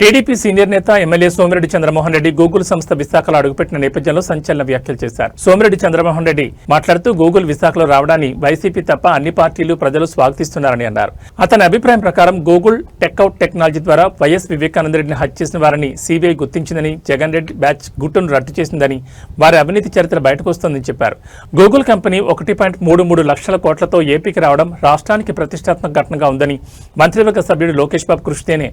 TDP senior నేత MLA Somireddy Chandramohan Reddy Google సంస్థ విశాఖలో అడుగుపెట్టిన నేపథ్యంలో సంచలన వ్యాఖ్యలు చేశారు. సోమిరెడ్డి చంద్రమోహన్ రెడ్డి మాట్లాడుతూ గూగుల్ విశాఖలో రావడాన్ని వైసీపీ తప్ప అన్ని పార్టీలు ప్రజలు స్వాగతిస్తున్నారని అన్నారు. అతని అభిప్రాయం ప్రకారం గూగుల్ టెక్అవుట్ టెక్నాలజీ ద్వారా వైఎస్ వివేకానంద రెడ్డిని హత్య చేసిన వారిని సీబీఐ గుర్తించిందని, జగన్ రెడ్డి బ్యాచ్ గుట్టును రద్దు చేసిందని, వారి అవినీతి చరిత్ర బయటకు వస్తోందని చెప్పారు. గూగుల్ కంపెనీ 1.33 లక్షల కోట్లతో ఏపీకి రావడం రాష్ట్రానికి ప్రతిష్టాత్మక ఘటనగా ఉందని మంత్రివర్గ సభ్యుడు లోకేష్ బాబు కృషితేనే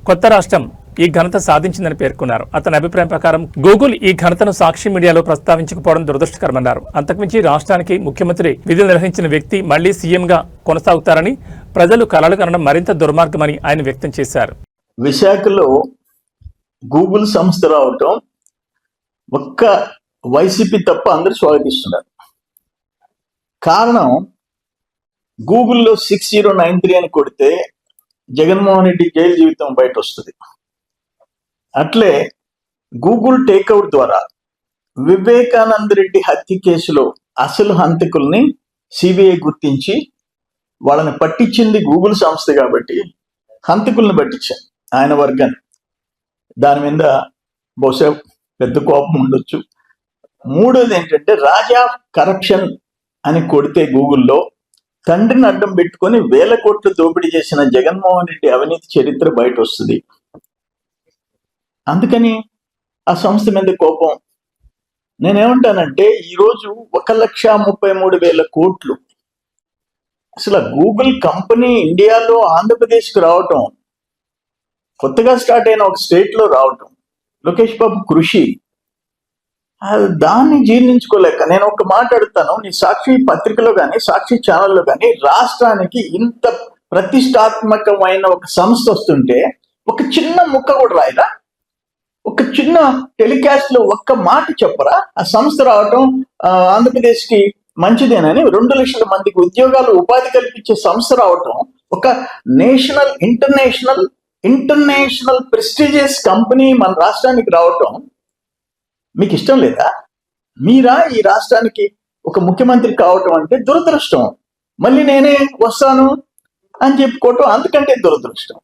కొత్త రాష్ట్రం ఈ ఘనత సాధించిందని పేర్కొన్నారు. అతని అభిప్రాయం ప్రకారం గూగుల్ ఈ ఘనతను సాక్షి మీడియాలో ప్రస్తావించకపోవడం దురదృష్టకరమన్నారు. అంతకుమించి రాష్ట్రానికి ముఖ్యమంత్రి విధులు నిర్వహించిన వ్యక్తి మళ్లీ సీఎంగా కొనసాగుతారని, ప్రజలు కలలు కనడం మరింత దుర్మార్గమని ఆయన వ్యక్తం చేశారు. విశాఖలో గూగుల్ సంస్థ రావటం ఒక్క వైసీపీ తప్ప అందరూ స్వాగతిస్తున్నారు. కారణం, గూగుల్లో 6093 అని కొడితే జగన్మోహన్ రెడ్డి జైలు జీవితం బయట వస్తుంది. అట్లే గూగుల్ టేక్అవుట్ ద్వారా వివేకానంద రెడ్డి హత్య కేసులో అసలు హంతకుల్ని సిబిఐ గుర్తించి వాళ్ళని పట్టించింది గూగుల్ సంస్థ కాబట్టి హంతకుల్ని పట్టించారు ఆయన వర్గాన్ని. దాని మీద బహుశా పెద్ద కోపం ఉండొచ్చు. మూడోది ఏంటంటే, రాజా కరప్షన్ అని కొడితే గూగుల్లో తండ్రిని అడ్డం పెట్టుకొని 1000 కోట్లు దోపిడీ చేసిన జగన్మోహన్ రెడ్డి అవినీతి చరిత్ర బయట వస్తుంది. అందుకని ఆ సంస్థ మీద కోపం. నేనేమంటానంటే, ఈరోజు 1,33,000 కోట్లు అసలు గూగుల్ కంపెనీ ఇండియాలో ఆంధ్రప్రదేశ్కి రావటం, కొత్తగా స్టార్ట్ అయిన ఒక స్టేట్ లో రావటం, లోకేష్ బాబు కృషి, దాన్ని జీర్ణించుకోలేక నేను ఒక మాట అడుగుతాను. నీ సాక్షి పత్రికలో కానీ సాక్షి ఛానల్లో కానీ రాష్ట్రానికి ఇంత ప్రతిష్టాత్మకమైన ఒక సంస్థ వస్తుంటే ఒక చిన్న ముక్క కూడా రాయరా? ఒక చిన్న టెలికాస్ట్ లో ఒక్క మాట చెప్పరా? ఆ సంస్థ రావటం ఆంధ్రప్రదేశ్ కి మంచిదేనని, 2 లక్షల మందికి ఉద్యోగాలు ఉపాధి కల్పించే సంస్థ రావటం, ఒక నేషనల్ ఇంటర్నేషనల్ ప్రెస్టీజియస్ కంపెనీ మన రాష్ట్రానికి రావటం మీకు ఇష్టం లేదా? మీరా ఈ రాష్ట్రానికి ఒక ముఖ్యమంత్రి కావటం అంటే దురదృష్టం. మళ్ళీ నేనే వస్తాను అని చెప్పుకోవటం అంతకంటే దురదృష్టం.